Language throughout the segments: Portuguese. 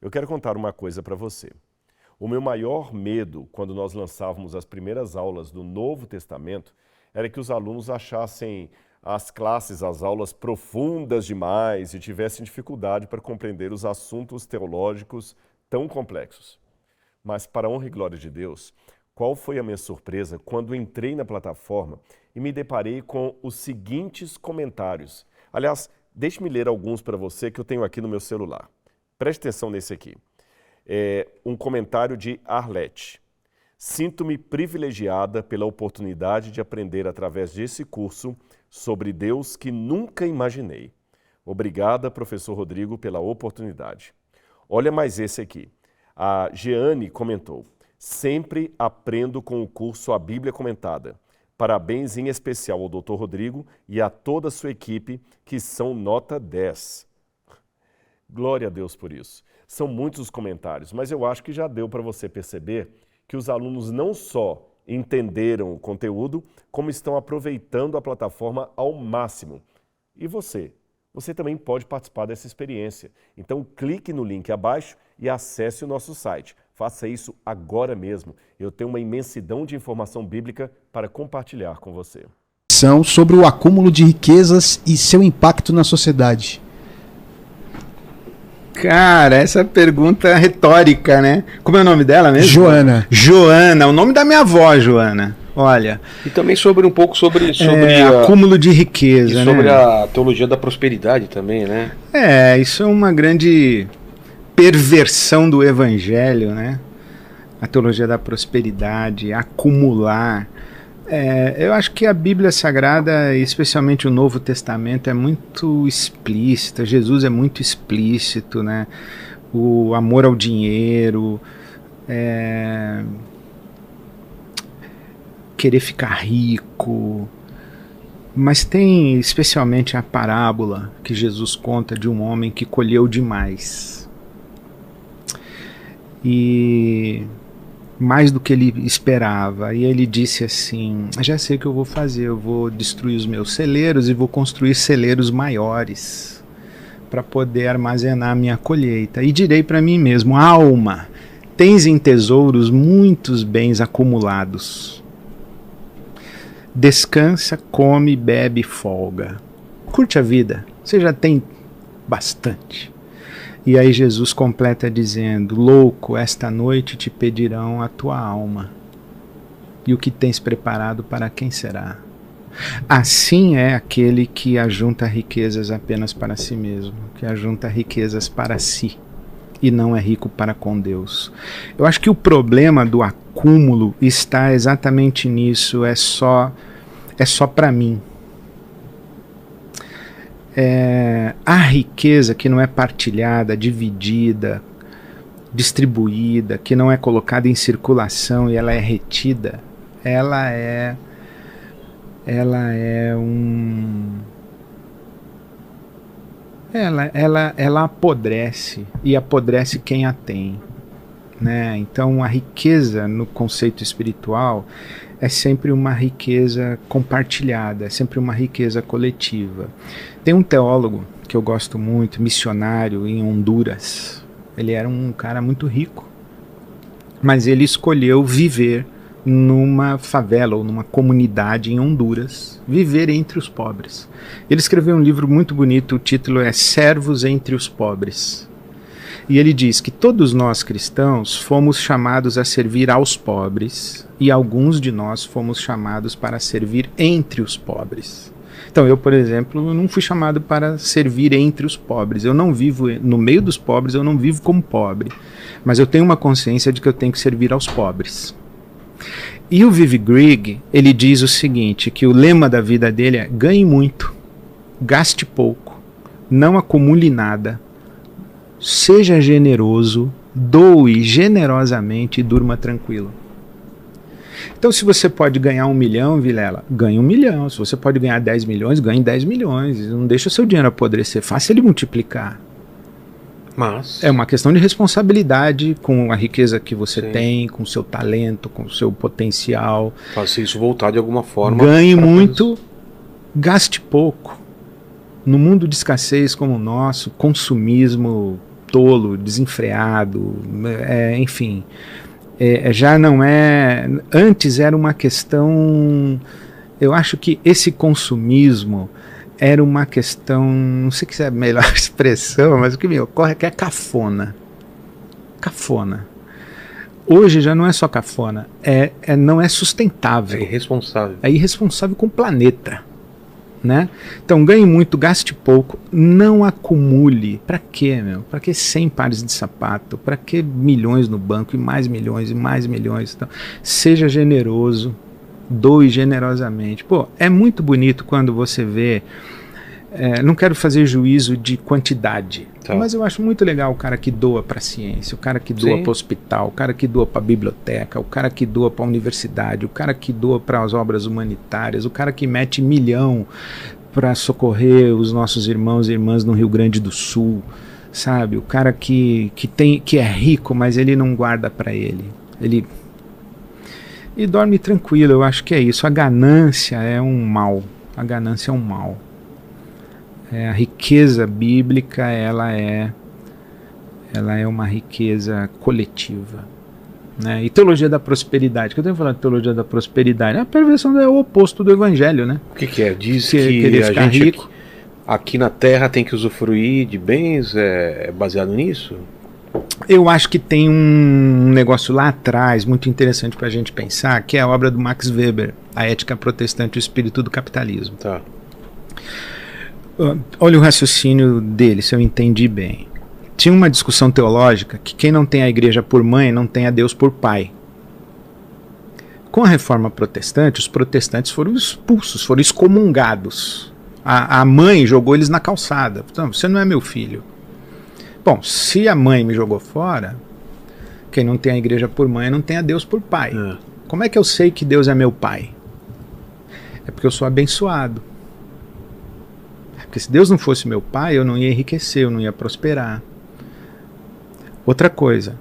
Eu quero contar uma coisa para você. O meu maior medo quando nós lançávamos as primeiras aulas do Novo Testamento era que os alunos achassem as classes, as aulas profundas demais e tivessem dificuldade para compreender os assuntos teológicos tão complexos. Mas, para a honra e glória de Deus, qual foi a minha surpresa quando entrei na plataforma e me deparei com os seguintes comentários. Aliás, deixe-me ler alguns para você que eu tenho aqui no meu celular. Preste atenção nesse aqui. Um comentário de Arlete. Sinto-me privilegiada pela oportunidade de aprender através desse curso sobre Deus que nunca imaginei. Obrigada, professor Rodrigo, pela oportunidade. Olha mais esse aqui. A Jeane comentou, sempre aprendo com o curso A Bíblia Comentada. Parabéns em especial ao Dr. Rodrigo e a toda a sua equipe, que são nota 10. Glória a Deus por isso. São muitos os comentários, mas eu acho que já deu para você perceber que os alunos não só entenderam o conteúdo, como estão aproveitando a plataforma ao máximo. E você? Você também pode participar dessa experiência. Então clique no link abaixo e acesse o nosso site. Faça isso agora mesmo. Eu tenho uma imensidão de informação bíblica para compartilhar com você. Sobre o acúmulo de riquezas e seu impacto na sociedade. Cara, essa pergunta é retórica, né? Como é o nome dela mesmo? Joana. Joana, o nome da minha avó, Joana. Olha. E também sobre acúmulo de riqueza, e sobre a teologia da prosperidade também, né? Isso é uma grande perversão do evangelho, né? A teologia da prosperidade, acumular. Eu acho que a Bíblia Sagrada, especialmente o Novo Testamento, é muito explícita. Jesus é muito explícito, né? O amor ao dinheiro, querer ficar rico. Mas tem especialmente a parábola que Jesus conta de um homem que colheu demais. E mais do que ele esperava, e ele disse assim, já sei o que eu vou fazer, eu vou destruir os meus celeiros e vou construir celeiros maiores para poder armazenar a minha colheita, e direi para mim mesmo, alma, tens em tesouros muitos bens acumulados, descansa, come, bebe, folga, curte a vida, você já tem bastante. E aí Jesus completa dizendo, louco, esta noite te pedirão a tua alma. E o que tens preparado para quem será? Assim é aquele que ajunta riquezas apenas para si mesmo, que ajunta riquezas para si e não é rico para com Deus. Eu acho que o problema do acúmulo está exatamente nisso, é só para mim. A riqueza que não é partilhada, dividida, distribuída, que não é colocada em circulação e ela é retida, ela apodrece, e apodrece quem a tem, né? Então a riqueza no conceito espiritual é sempre uma riqueza compartilhada, é sempre uma riqueza coletiva. Tem um teólogo que eu gosto muito, missionário em Honduras. Ele era um cara muito rico, mas ele escolheu viver numa favela ou numa comunidade em Honduras, viver entre os pobres. Ele escreveu um livro muito bonito, o título é Servos entre os Pobres. E ele diz que todos nós cristãos fomos chamados a servir aos pobres e alguns de nós fomos chamados para servir entre os pobres. Então eu, por exemplo, não fui chamado para servir entre os pobres. Eu não vivo no meio dos pobres, eu não vivo como pobre. Mas eu tenho uma consciência de que eu tenho que servir aos pobres. E o Vivi Grigg, ele diz o seguinte, que o lema da vida dele é ganhe muito, gaste pouco, não acumule nada, seja generoso, doe generosamente e durma tranquilo. Então, se você pode ganhar 1 milhão, Vilela, ganhe 1 milhão. Se você pode ganhar 10 milhões, ganhe 10 milhões. Não deixa o seu dinheiro apodrecer, faça ele multiplicar. Mas é uma questão de responsabilidade com a riqueza que você tem, com o seu talento, com o seu potencial. Faça isso voltar de alguma forma. Ganhe muito, gaste pouco. No mundo de escassez como o nosso, consumismo tolo, desenfreado, enfim. Já não é... Antes era uma questão... Eu acho que esse consumismo era uma questão... Não sei se é a melhor expressão, mas o que me ocorre é que é cafona. Cafona. Hoje já não é só cafona, não é sustentável. É irresponsável. É irresponsável com o planeta. Né? Então ganhe muito, gaste pouco, não acumule. Para quê, meu? Para que 100 pares de sapato? Para que milhões no banco e mais milhões e mais milhões? Então, seja generoso, doe generosamente. Pô, é muito bonito quando você vê. Não quero fazer juízo de quantidade, mas eu acho muito legal o cara que doa para a ciência, o cara que doa para o hospital, o cara que doa para a biblioteca, o cara que doa para a universidade, o cara que doa para as obras humanitárias, o cara que mete $1 milhão para socorrer os nossos irmãos e irmãs no Rio Grande do Sul, sabe? O cara que é rico, mas ele não guarda para ele. E dorme tranquilo. Eu acho que é isso. A ganância é um mal. A ganância é um mal. A riqueza bíblica, ela é uma riqueza coletiva, né? E teologia da prosperidade, que eu tenho falado de teologia da prosperidade, a perversão é o oposto do evangelho, né? O que é? Diz que a gente rico. Aqui na Terra tem que usufruir de bens, baseado nisso? Eu acho que tem um negócio lá atrás muito interessante para a gente pensar, que é a obra do Max Weber, A Ética Protestante e o Espírito do Capitalismo. Tá. Olha o raciocínio dele, se eu entendi bem. Tinha uma discussão teológica que quem não tem a igreja por mãe não tem a Deus por pai. Com a reforma protestante, os protestantes foram expulsos, foram excomungados. A mãe jogou eles na calçada. Então, você não é meu filho. Bom, se a mãe me jogou fora, quem não tem a igreja por mãe não tem a Deus por pai. Como é que eu sei que Deus é meu pai? É porque eu sou abençoado. Porque se Deus não fosse meu pai, eu não ia enriquecer, eu não ia prosperar. Outra coisa,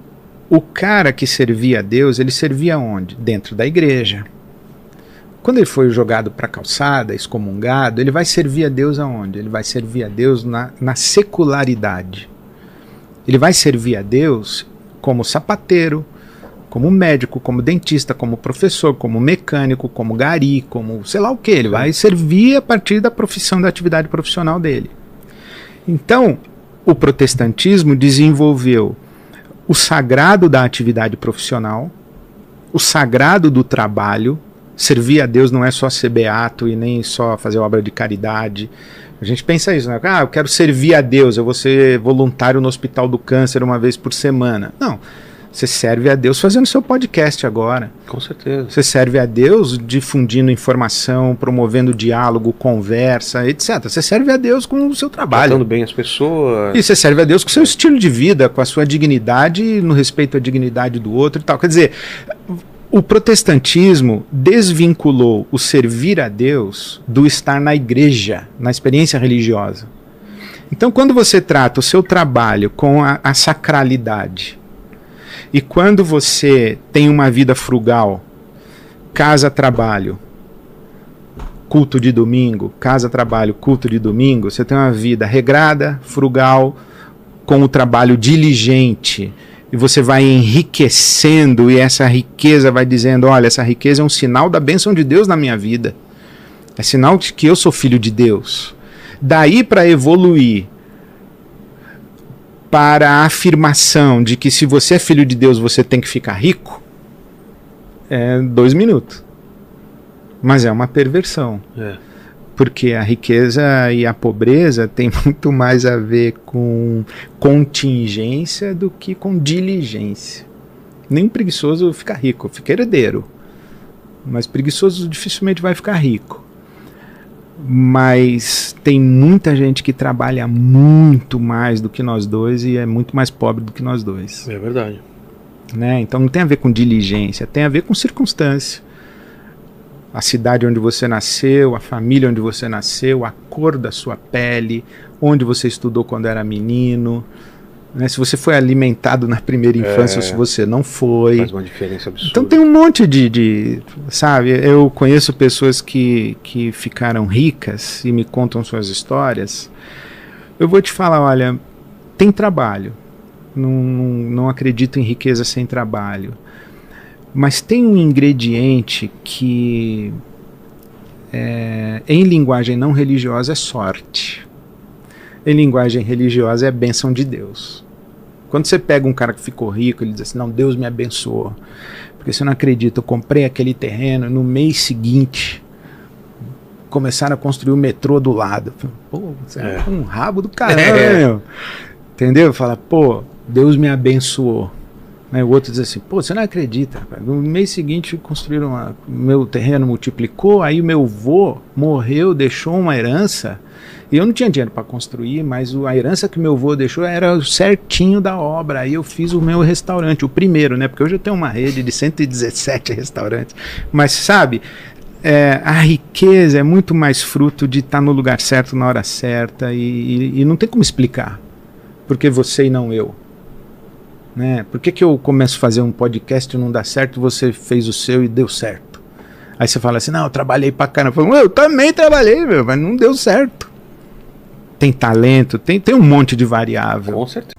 o cara que servia a Deus, ele servia onde? Dentro da igreja. Quando ele foi jogado para a calçada, excomungado, ele vai servir a Deus aonde? Ele vai servir a Deus na secularidade. Ele vai servir a Deus como sapateiro, como médico, como dentista, como professor, como mecânico, como gari, como sei lá o que. Ele vai servir a partir da profissão, da atividade profissional dele. Então, o protestantismo desenvolveu o sagrado da atividade profissional, o sagrado do trabalho. Servir a Deus não é só ser beato e nem só fazer obra de caridade. A gente pensa isso, né? Eu quero servir a Deus, eu vou ser voluntário no Hospital do Câncer uma vez por semana. Não. Você serve a Deus fazendo seu podcast agora. Com certeza. Você serve a Deus difundindo informação, promovendo diálogo, conversa, etc. Você serve a Deus com o seu trabalho. Tratando bem as pessoas. E você serve a Deus com o seu estilo de vida, com a sua dignidade, no respeito à dignidade do outro e tal. Quer dizer, o protestantismo desvinculou o servir a Deus do estar na igreja, na experiência religiosa. Então, quando você trata o seu trabalho com a sacralidade, e quando você tem uma vida frugal, casa, trabalho, culto de domingo, casa, trabalho, culto de domingo, você tem uma vida regrada, frugal, com o trabalho diligente, e você vai enriquecendo, e essa riqueza vai dizendo, olha, essa riqueza é um sinal da bênção de Deus na minha vida. É sinal de que eu sou filho de Deus. Daí para evoluir para a afirmação de que se você é filho de Deus você tem que ficar rico, 2 minutos. Mas é uma perversão. Porque a riqueza e a pobreza tem muito mais a ver com contingência do que com diligência. Nem preguiçoso fica rico, fica herdeiro. Mas preguiçoso dificilmente vai ficar rico. Mas tem muita gente que trabalha muito mais do que nós dois e é muito mais pobre do que nós dois. É verdade. Né? Então não tem a ver com diligência, tem a ver com circunstância. A cidade onde você nasceu, a família onde você nasceu, a cor da sua pele, onde você estudou quando era menino, né? Se você foi alimentado na primeira infância ou se você não foi. Faz uma diferença absurda. Então tem um monte sabe, eu conheço pessoas que ficaram ricas e me contam suas histórias. Eu vou te falar, olha, tem trabalho, Não acredito em riqueza sem trabalho. Mas tem um ingrediente que, em linguagem não religiosa, é sorte. Em linguagem religiosa, é a bênção de Deus. Quando você pega um cara que ficou rico, ele diz assim, não, Deus me abençoou. Porque você não acredita, eu comprei aquele terreno, no mês seguinte começaram a construir o metrô do lado. Pô, você é um rabo do caramba, meu. Entendeu? Fala, pô, Deus me abençoou. O outro diz assim, pô, você não acredita. No mês seguinte construíram, meu terreno multiplicou, aí o meu avô morreu, deixou uma herança, e eu não tinha dinheiro para construir, mas a herança que meu avô deixou era certinho da obra. Aí eu fiz o meu restaurante, o primeiro, né? Porque hoje eu tenho uma rede de 117 restaurantes. Mas sabe, a riqueza é muito mais fruto de estar no lugar certo, na hora certa, e não tem como explicar. Por que você e não eu? Né? Por que eu começo a fazer um podcast e não dá certo, você fez o seu e deu certo? Aí você fala assim, não, eu trabalhei pra caramba. Eu também trabalhei, meu, mas não deu certo. Tem talento, tem um monte de variável. Com certeza.